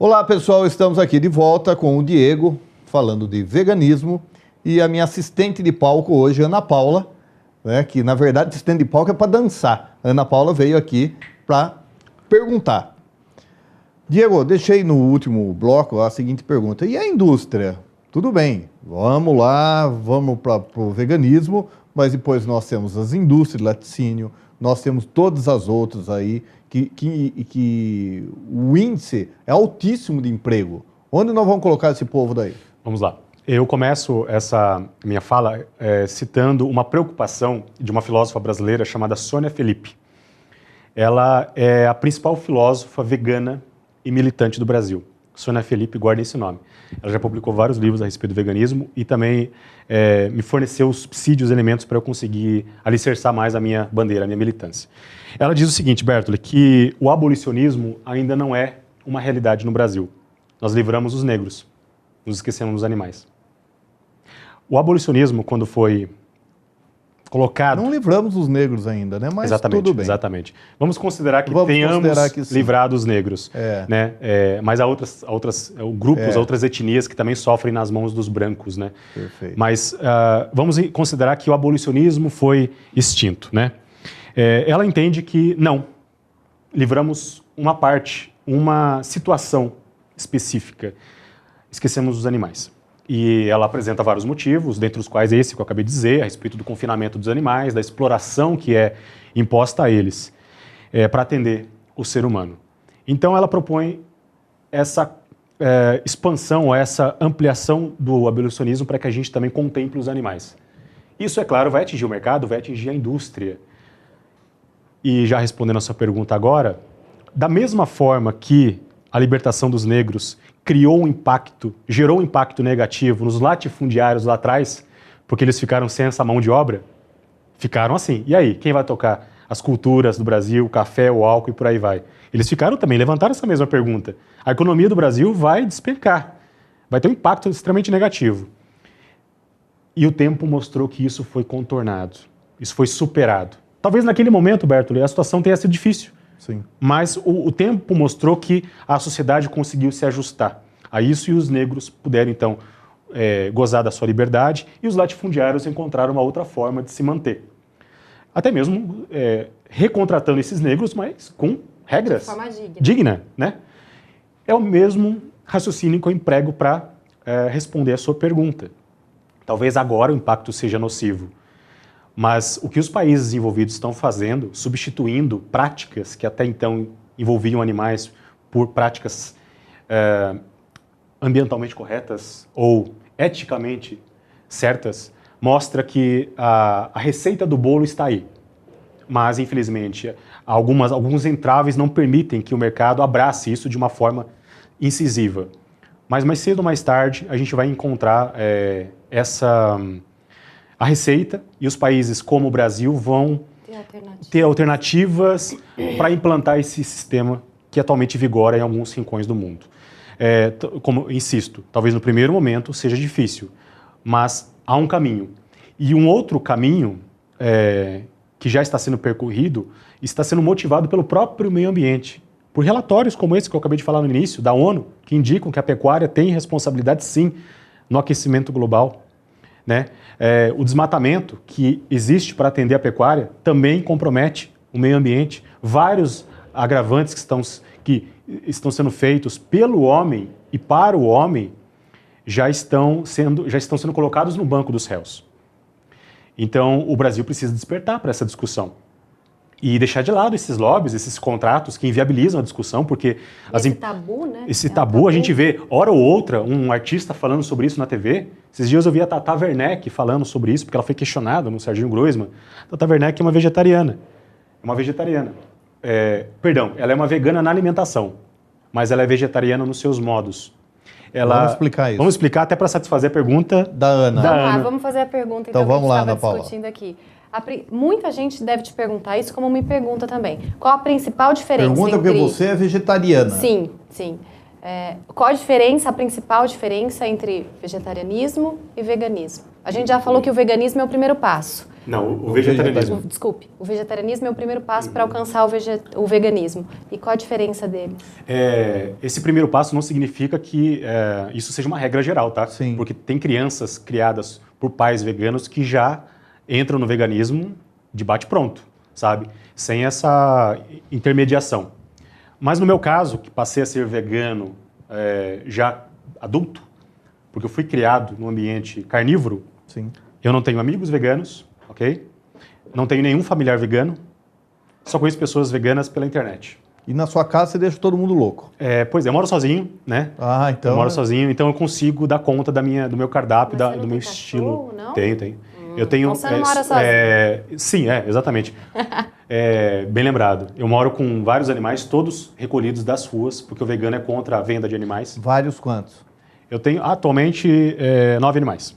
Olá pessoal, estamos aqui de volta com o Diego, falando de veganismo, e a minha assistente de palco hoje, Ana Paula, né, que na verdade assistente de palco é para dançar. A Ana Paula veio aqui para perguntar. Diego, deixei no último bloco a seguinte pergunta, e a indústria? Tudo bem, vamos lá, vamos para o veganismo, mas depois nós temos as indústrias de laticínio, nós temos todas as outras aí, que o índice é altíssimo de emprego. Onde nós vamos colocar esse povo daí? Vamos lá. Eu começo essa minha fala citando uma preocupação de uma filósofa brasileira chamada Sônia Felipe. Ela é a principal filósofa vegana e militante do Brasil. Sônia Felipe, guarda esse nome. Ela já publicou vários livros a respeito do veganismo e também me forneceu os subsídios, elementos para eu conseguir alicerçar mais a minha bandeira, a minha militância. Ela diz o seguinte, Bertoli, que o abolicionismo ainda não é uma realidade no Brasil. Nós livramos os negros, nos esquecemos dos animais. O abolicionismo, quando foi colocado... Não livramos os negros ainda, né? Mas exatamente, tudo bem. Exatamente. Vamos considerar que tenhamos livrado os negros. Né? Mas há outros grupos, outras etnias que também sofrem nas mãos dos brancos. Né? Perfeito. Mas vamos considerar que o abolicionismo foi extinto. Né? Ela entende que não, livramos uma parte, uma situação específica, esquecemos os animais. E ela apresenta vários motivos, dentre os quais esse que eu acabei de dizer, a respeito do confinamento dos animais, da exploração que é imposta a eles para atender o ser humano. Então ela propõe essa expansão, essa ampliação do abolicionismo para que a gente também contemple os animais. Isso, é claro, vai atingir o mercado, vai atingir a indústria. E já respondendo a sua pergunta agora, da mesma forma que a libertação dos negros criou um impacto, gerou um impacto negativo nos latifundiários lá atrás, porque eles ficaram sem essa mão de obra, ficaram assim. E aí, quem vai tocar as culturas do Brasil, o café, o álcool e por aí vai? Eles ficaram também, levantaram essa mesma pergunta. A economia do Brasil vai despencar, vai ter um impacto extremamente negativo. E o tempo mostrou que isso foi contornado, isso foi superado. Talvez naquele momento, Bertoli, a situação tenha sido difícil. Sim. Mas o tempo mostrou que a sociedade conseguiu se ajustar a isso e os negros puderam, então, gozar da sua liberdade e os latifundiários encontraram uma outra forma de se manter. Até mesmo recontratando esses negros, mas com regras. De forma digna, né? É o mesmo raciocínio que eu emprego para responder a sua pergunta. Talvez agora o impacto seja nocivo. Mas o que os países desenvolvidos estão fazendo, substituindo práticas que até então envolviam animais por práticas ambientalmente corretas ou eticamente certas, mostra que a receita do bolo está aí. Mas, infelizmente, alguns entraves não permitem que o mercado abrace isso de uma forma incisiva. Mas mais cedo ou mais tarde a gente vai encontrar a receita, e os países como o Brasil vão ter alternativas para implantar esse sistema que atualmente vigora em alguns rincões do mundo. Como insisto, talvez no primeiro momento seja difícil, mas há um caminho. E um outro caminho que já está sendo percorrido está sendo motivado pelo próprio meio ambiente, por relatórios como esse que eu acabei de falar no início, da ONU, que indicam que a pecuária tem responsabilidade sim no aquecimento global. Né? O desmatamento que existe para atender a pecuária também compromete o meio ambiente. Vários agravantes que estão sendo feitos pelo homem e para o homem já estão sendo colocados no banco dos réus. Então, o Brasil precisa despertar para essa discussão e deixar de lado esses lobbies, esses contratos que inviabilizam a discussão, porque... Esse tabu, né? Esse tabu, a gente vê, hora ou outra, um artista falando sobre isso na TV. Esses dias eu vi a Tata Werneck falando sobre isso, porque ela foi questionada no Serginho Groisman. Tata Werneck é uma vegetariana. Ela é uma vegana na alimentação, mas ela é vegetariana nos seus modos. Vamos explicar isso. Vamos explicar até para satisfazer a pergunta da Ana. Vamos fazer a pergunta então vamos lá, que a gente estava discutindo aqui. Muita gente deve te perguntar isso, como me pergunta também. Qual a principal diferença Pergunta porque você é vegetariana. Sim. Qual a principal diferença entre vegetarianismo e veganismo? A gente já falou que o veganismo é o primeiro passo. Não, o vegetarianismo. Desculpe, o vegetarianismo é o primeiro passo para alcançar o veganismo. E qual a diferença deles? Esse primeiro passo não significa que isso seja uma regra geral, tá? Sim. Porque tem crianças criadas por pais veganos que já entram no veganismo de bate-pronto, sabe? Sem essa intermediação. Mas no meu caso, que passei a ser vegano já adulto, porque eu fui criado num ambiente carnívoro, Sim. eu não tenho amigos veganos, ok? Não tenho nenhum familiar vegano, só conheço pessoas veganas pela internet. E na sua casa você deixa todo mundo louco. Pois é, eu moro sozinho, né? Ah, então... Eu moro sozinho, então eu consigo dar conta do meu cardápio, Mas você do não meu tem estilo. cachorro, não? Tenho. Eu tenho. Então você não mora sozinho? Sim, exatamente. Bem lembrado. Eu moro com vários animais, todos recolhidos das ruas, porque o vegano é contra a venda de animais. Vários quantos? Eu tenho atualmente 9 animais.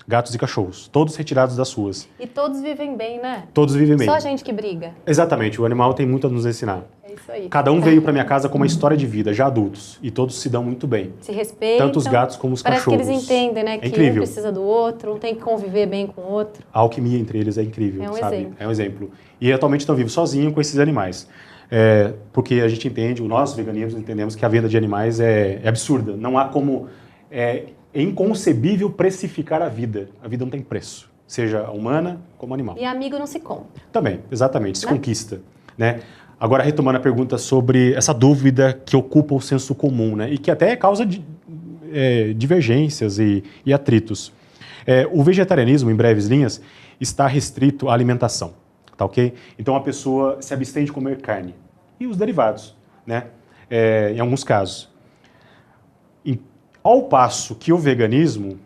Gatos e cachorros, todos retirados das ruas. E todos vivem bem, né? Todos vivem bem. Só a gente que briga. Exatamente, o animal tem muito a nos ensinar. É isso aí. Cada um veio para minha casa com uma história de vida, já adultos, e todos se dão muito bem. Se respeitam. Tanto os gatos como os Parece cachorros. que eles entendem, né? É Que incrível. um precisa do outro, um tem que conviver bem com o outro. A alquimia entre eles é incrível, É um sabe? exemplo. É um exemplo. E atualmente eu vivo sozinho com esses animais. Porque a gente entende, nós veganistas entendemos que a venda de animais é absurda. Não há como... É inconcebível precificar a vida. A vida não tem preço, seja humana como animal. E amigo não se compra. Também, exatamente, se conquista, né? Agora, retomando a pergunta sobre essa dúvida que ocupa o senso comum, né? E que até é causa de divergências e atritos. O vegetarianismo, em breves linhas, está restrito à alimentação, tá ok? Então, a pessoa se abstém de comer carne e os derivados, né? Em alguns casos. Ao passo que o veganismo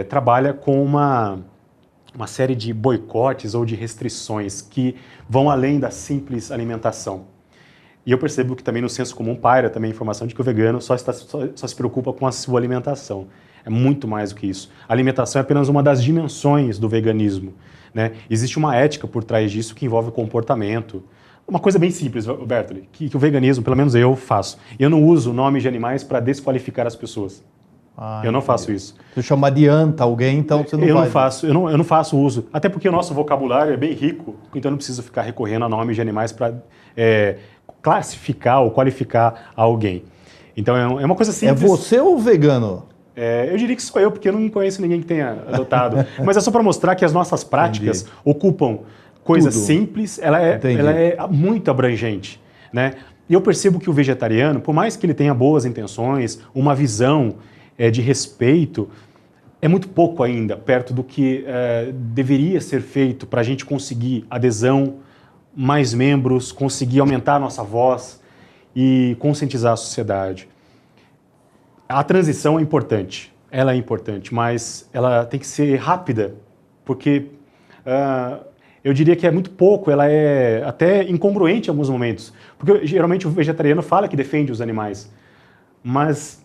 trabalha com uma série de boicotes ou de restrições que vão além da simples alimentação. E eu percebo que também no senso comum paira também a informação de que o vegano só se preocupa com a sua alimentação. É muito mais do que isso. A alimentação é apenas uma das dimensões do veganismo, né? Existe uma ética por trás disso que envolve o comportamento. Uma coisa bem simples, Bertoli, que o veganismo, pelo menos eu faço. Eu não uso nomes de animais para desqualificar as pessoas. Eu não faço isso. Se chamar de anta alguém, então você não faz. Eu não faço uso. Até porque o nosso vocabulário é bem rico, então eu não preciso ficar recorrendo a nomes de animais para classificar ou qualificar alguém. Então é uma coisa simples. É você ou o vegano? Eu diria que sou eu, porque eu não conheço ninguém que tenha adotado. Mas é só para mostrar que as nossas práticas ocupam coisas simples, ela é muito abrangente, né? E eu percebo que o vegetariano, por mais que ele tenha boas intenções, uma visão de respeito, é muito pouco ainda perto do que deveria ser feito para a gente conseguir adesão, mais membros, conseguir aumentar a nossa voz e conscientizar a sociedade. A transição é importante, ela é importante, mas ela tem que ser rápida, porque eu diria que é muito pouco, ela é até incongruente em alguns momentos. Porque geralmente o vegetariano fala que defende os animais, mas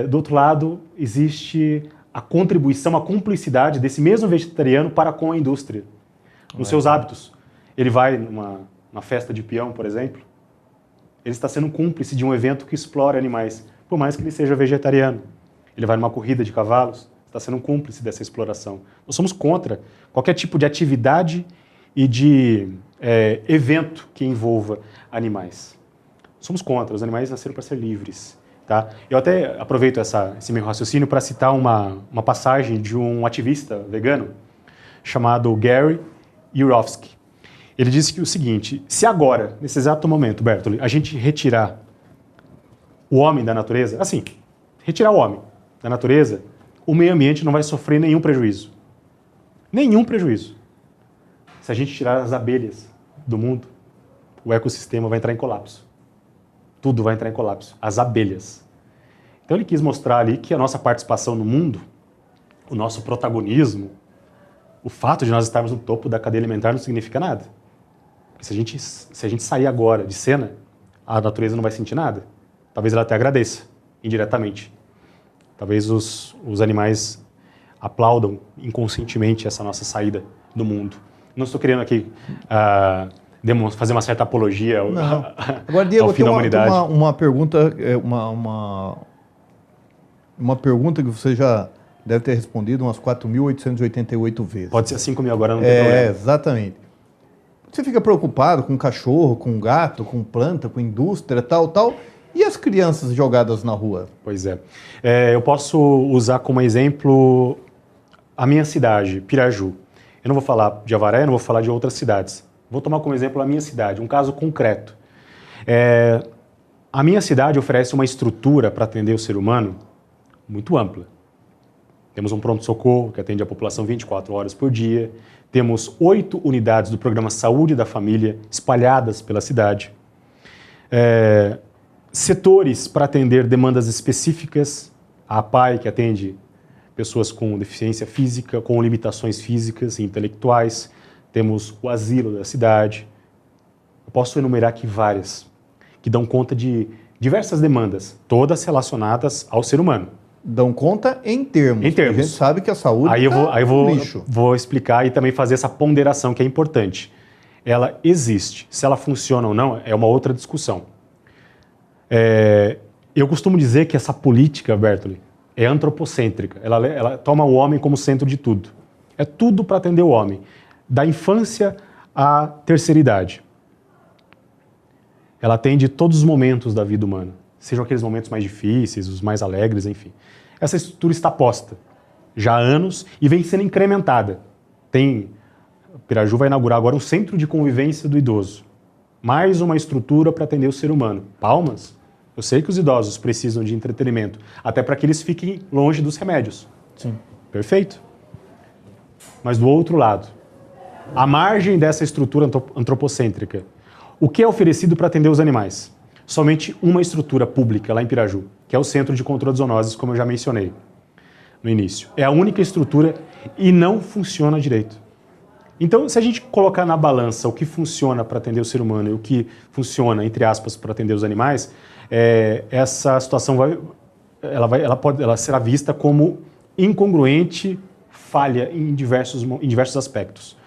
do outro lado existe a contribuição, a cumplicidade desse mesmo vegetariano para com a indústria, nos seus hábitos. Ele vai numa festa de peão, por exemplo, ele está sendo cúmplice de um evento que explora animais, por mais que ele seja vegetariano. Ele vai numa corrida de cavalos, está sendo um cúmplice dessa exploração. Nós somos contra qualquer tipo de atividade e de evento que envolva animais. Somos contra, os animais nasceram para ser livres. Tá? Eu até aproveito esse meu raciocínio para citar uma passagem de um ativista vegano chamado Gary Yourofsky. Ele disse que o seguinte: se agora, nesse exato momento, Bertoli, a gente retirar o homem da natureza, assim, retirar o homem da natureza, o meio ambiente não vai sofrer nenhum prejuízo. Nenhum prejuízo. Se a gente tirar as abelhas do mundo, o ecossistema vai entrar em colapso. Tudo vai entrar em colapso. As abelhas. Então ele quis mostrar ali que a nossa participação no mundo, o nosso protagonismo, o fato de nós estarmos no topo da cadeia alimentar não significa nada. Porque se a gente sair agora de cena, a natureza não vai sentir nada. Talvez ela até agradeça, indiretamente. Talvez os animais aplaudam inconscientemente essa nossa saída do mundo. Não estou querendo aqui fazer uma certa apologia Agora, Diego, ao fim da humanidade. Uma pergunta, uma pergunta que você já deve ter respondido umas 4.888 vezes. Pode ser 5.000 agora, não tem problema. Exatamente. Você fica preocupado com cachorro, com gato, com planta, com indústria, tal. E as crianças jogadas na rua? Pois é. Eu posso usar como exemplo a minha cidade, Piraju. Eu não vou falar de Avaré, não vou falar de outras cidades. Vou tomar como exemplo a minha cidade, um caso concreto. A minha cidade oferece uma estrutura para atender o ser humano muito ampla. Temos um pronto-socorro que atende a população 24 horas por dia. Temos 8 unidades do programa Saúde da Família espalhadas pela cidade. Setores para atender demandas específicas. A APAI, que atende pessoas com deficiência física, com limitações físicas e intelectuais. Temos o asilo da cidade. Eu posso enumerar aqui várias, que dão conta de diversas demandas, todas relacionadas ao ser humano. Dão conta em termos. Em termos. A gente sabe que a saúde vou explicar e também fazer essa ponderação que é importante. Ela existe. Se ela funciona ou não é uma outra discussão. Eu costumo dizer que essa política, Bertoli, é antropocêntrica. Ela toma o homem como centro de tudo. É tudo para atender o homem, da infância à terceira idade. Ela atende todos os momentos da vida humana, sejam aqueles momentos mais difíceis, os mais alegres, enfim. Essa estrutura está posta já há anos e vem sendo incrementada. Piraju vai inaugurar agora um centro de convivência do idoso. Mais uma estrutura para atender o ser humano. Palmas? Eu sei que os idosos precisam de entretenimento, até para que eles fiquem longe dos remédios. Sim. Perfeito? Mas do outro lado, à margem dessa estrutura antropocêntrica, o que é oferecido para atender os animais? Somente uma estrutura pública lá em Piraju, que é o Centro de Controle de Zoonoses, como eu já mencionei no início. É a única estrutura e não funciona direito. Então, se a gente colocar na balança o que funciona para atender o ser humano e o que funciona, entre aspas, para atender os animais, essa situação ela será vista como incongruente, falha em diversos aspectos.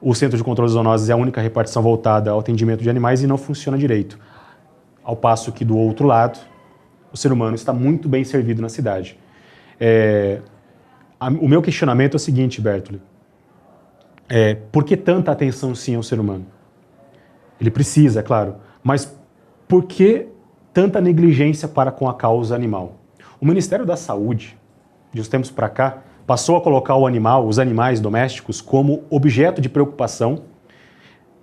O Centro de Controle de Zoonoses é a única repartição voltada ao atendimento de animais e não funciona direito. Ao passo que, do outro lado, o ser humano está muito bem servido na cidade. O meu questionamento é o seguinte, Bertoli. Por que tanta atenção, sim, ao ser humano? Ele precisa, é claro, mas por que tanta negligência para com a causa animal? O Ministério da Saúde, de uns tempos para cá, passou a colocar os animais domésticos, como objeto de preocupação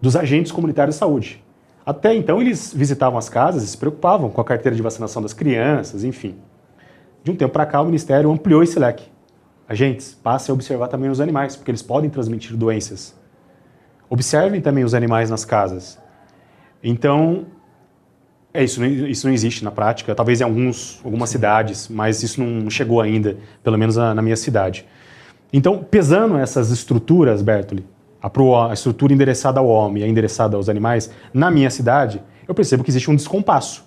dos agentes comunitários de saúde. Até então, eles visitavam as casas e se preocupavam com a carteira de vacinação das crianças, enfim. De um tempo para cá, o Ministério ampliou esse leque. Agentes, passem a observar também os animais, porque eles podem transmitir doenças. Observem também os animais nas casas. Então, isso não existe na prática, talvez em algumas cidades, mas isso não chegou ainda, pelo menos na minha cidade. Então, pesando essas estruturas, Bertoli, a estrutura endereçada ao homem e a endereçada aos animais, na minha cidade, eu percebo que existe um descompasso.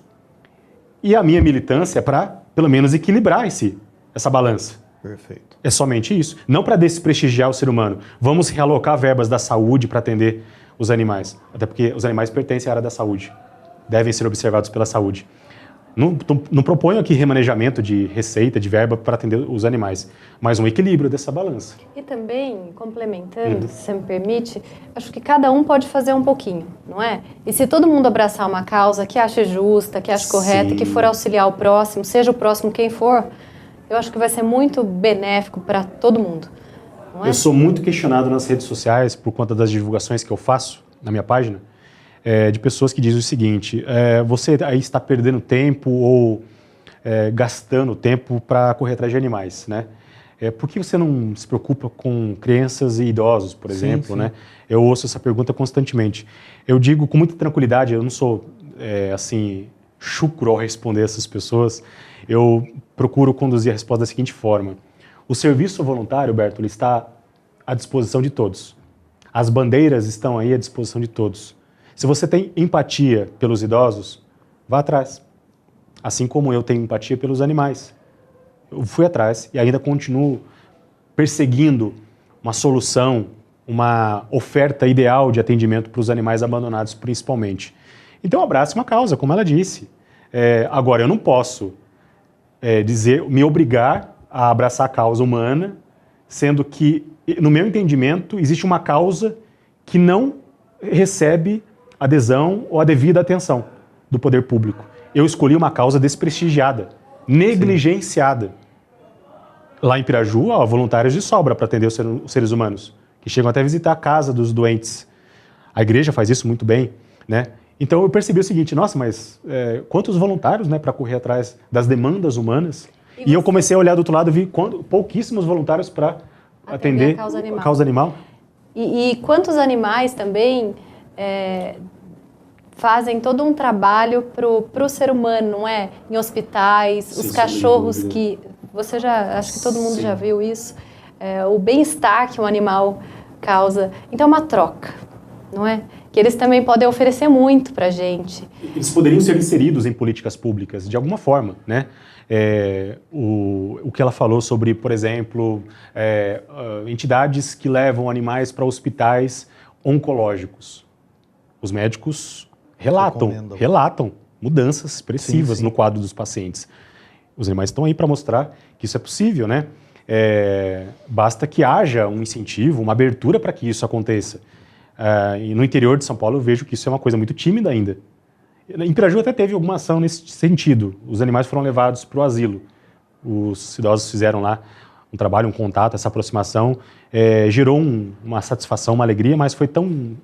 E a minha militância é para, pelo menos, equilibrar essa balança. Perfeito. É somente isso. Não para desprestigiar o ser humano. Vamos realocar verbas da saúde para atender os animais. Até porque os animais pertencem à área da saúde. Devem ser observados pela saúde. Não proponho aqui remanejamento de receita, de verba para atender os animais, mas um equilíbrio dessa balança. E também, complementando, se você me permite, acho que cada um pode fazer um pouquinho, não é? E se todo mundo abraçar uma causa que acha justa, que acha correta, que for auxiliar o próximo, seja o próximo quem for, eu acho que vai ser muito benéfico para todo mundo, não é? Eu sou muito questionado nas redes sociais por conta das divulgações que eu faço na minha página, de pessoas que dizem o seguinte: você aí está perdendo tempo ou gastando tempo para correr atrás de animais, né? Por que você não se preocupa com crianças e idosos, por exemplo, sim. Né? Eu ouço essa pergunta constantemente. Eu digo com muita tranquilidade, eu não sou assim chucro ao responder essas pessoas. Eu procuro conduzir a resposta da seguinte forma: o serviço voluntário, Bertoli, está à disposição de todos. As bandeiras estão aí à disposição de todos. Se você tem empatia pelos idosos, vá atrás. Assim como eu tenho empatia pelos animais. Eu fui atrás e ainda continuo perseguindo uma solução, uma oferta ideal de atendimento para os animais abandonados, principalmente. Então, abrace uma causa, como ela disse. Agora, eu não posso me obrigar a abraçar a causa humana, sendo que, no meu entendimento, existe uma causa que não recebe adesão ou a devida atenção do poder público. Eu escolhi uma causa desprestigiada, negligenciada. Lá em Piraju, há voluntários de sobra para atender os seres humanos, que chegam até a visitar a casa dos doentes. A igreja faz isso muito bem, né? Então eu percebi o seguinte, nossa, mas quantos voluntários, né, para correr atrás das demandas humanas? E eu comecei a olhar do outro lado e vi pouquíssimos voluntários para atender a causa animal. E quantos animais também fazem todo um trabalho para o ser humano, não é? Em hospitais, sim, os cachorros que... acho que todo mundo já viu isso. O bem-estar que um animal causa. Então é uma troca, não é? Que eles também podem oferecer muito para a gente. Eles poderiam ser inseridos em políticas públicas, de alguma forma, né? O que ela falou sobre, por exemplo, entidades que levam animais para hospitais oncológicos. Os médicos relatam mudanças expressivas no quadro dos pacientes. Os animais estão aí para mostrar que isso é possível, né? Basta que haja um incentivo, uma abertura para que isso aconteça. E no interior de São Paulo eu vejo que isso é uma coisa muito tímida ainda. Em Piraju até teve alguma ação nesse sentido. Os animais foram levados para o asilo. Os idosos fizeram lá um trabalho, um contato, essa aproximação. Gerou uma satisfação, uma alegria, mas foi tão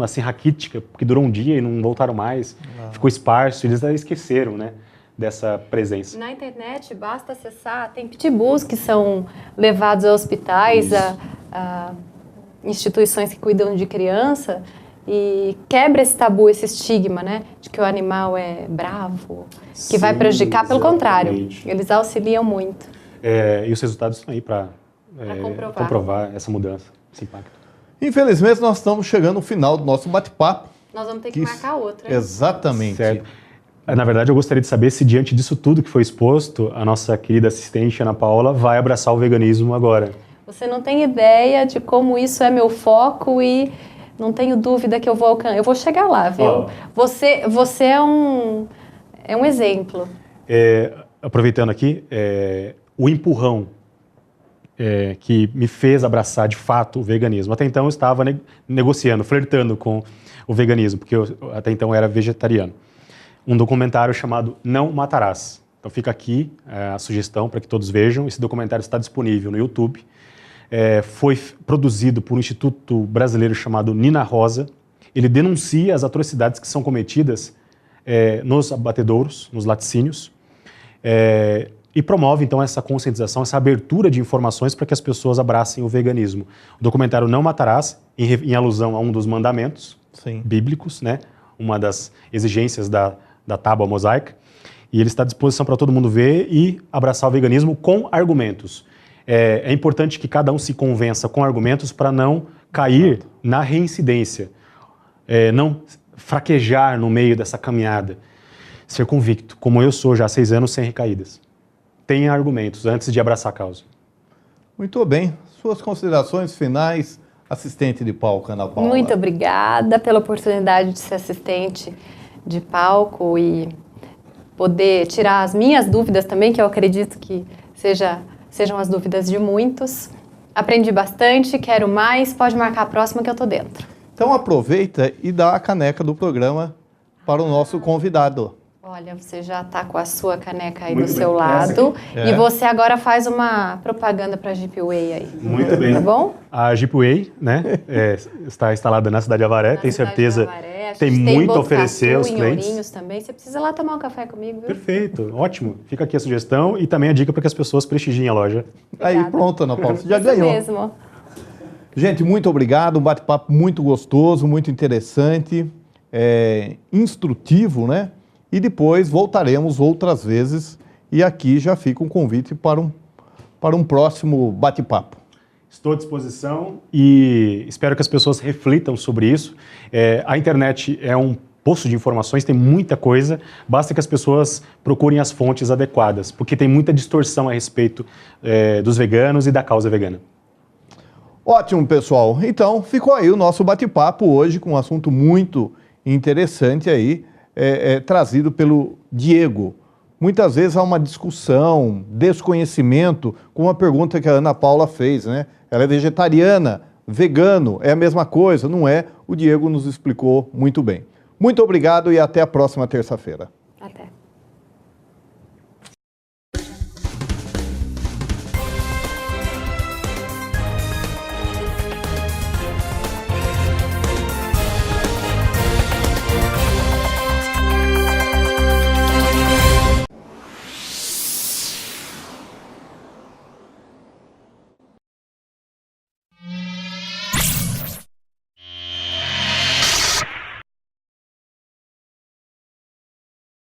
assim, raquítica, porque durou um dia e não voltaram mais. Ficou esparso, eles esqueceram, né, dessa presença. Na internet, basta acessar, tem pitbulls que são levados a hospitais, a instituições que cuidam de criança, e quebra esse tabu, esse estigma, né, de que o animal é bravo, que vai prejudicar, pelo contrário, eles auxiliam muito. E os resultados estão aí para comprovar essa mudança, esse impacto. Infelizmente, nós estamos chegando ao final do nosso bate-papo. Nós vamos ter que marcar outro, hein? Exatamente. Certo. Na verdade, eu gostaria de saber se, diante disso tudo que foi exposto, a nossa querida assistente, Ana Paula, vai abraçar o veganismo agora. Você não tem ideia de como isso é meu foco e não tenho dúvida que eu vou alcançar. Eu vou chegar lá, viu? Você é um exemplo. Aproveitando aqui, o empurrão que me fez abraçar de fato o veganismo. Até então eu estava negociando, flertando com o veganismo, porque eu até então era vegetariano. Um documentário chamado Não Matarás. Então fica aqui a sugestão para que todos vejam. Esse documentário está disponível no YouTube. Foi produzido por um instituto brasileiro chamado Nina Rosa. Ele denuncia as atrocidades que são cometidas nos abatedouros, nos laticínios, e promove então essa conscientização, essa abertura de informações para que as pessoas abracem o veganismo. O documentário Não Matarás, em alusão a um dos mandamentos bíblicos, né? Uma das exigências da tábua mosaica, e ele está à disposição para todo mundo ver e abraçar o veganismo com argumentos. É importante que cada um se convença com argumentos para não cair na reincidência, não fraquejar no meio dessa caminhada. Ser convicto, como eu sou já há 6 anos, sem recaídas. Tenha argumentos antes de abraçar a causa. Muito bem. Suas considerações finais, assistente de palco, Ana Paula. Muito obrigada pela oportunidade de ser assistente de palco e poder tirar as minhas dúvidas também, que eu acredito que sejam as dúvidas de muitos. Aprendi bastante, quero mais, pode marcar a próxima que eu tô dentro. Então aproveita e dá a caneca do programa para o nosso convidado. Olha, você já está com a sua caneca aí do seu lado. E você agora faz uma propaganda para a Jeepway aí. Muito bem. Tá bom? A Jeepway, né, está instalada na cidade de Avaré, tenho certeza. Tem muito a oferecer aos clientes. Ourinhos também. Você precisa lá tomar um café comigo, viu? Perfeito, ótimo. Fica aqui a sugestão e também a dica para que as pessoas prestigiem a loja. Obrigada. Aí, pronto, Ana Paula, você já ganhou. Mesmo. Gente, muito obrigado. Um bate-papo muito gostoso, muito interessante, instrutivo, né? E depois voltaremos outras vezes. E aqui já fica um convite para um próximo bate-papo. Estou à disposição e espero que as pessoas reflitam sobre isso. A internet é um poço de informações, tem muita coisa, basta que as pessoas procurem as fontes adequadas, porque tem muita distorção a respeito dos veganos e da causa vegana. Ótimo, pessoal. Então, ficou aí o nosso bate-papo hoje com um assunto muito interessante aí, trazido pelo Diego. muitas vezes há uma discussão, desconhecimento, com uma pergunta que a Ana Paula fez, né? Ela é vegetariana, vegano, é a mesma coisa? Não é? O Diego nos explicou muito bem. Muito obrigado e até a próxima terça-feira. Até.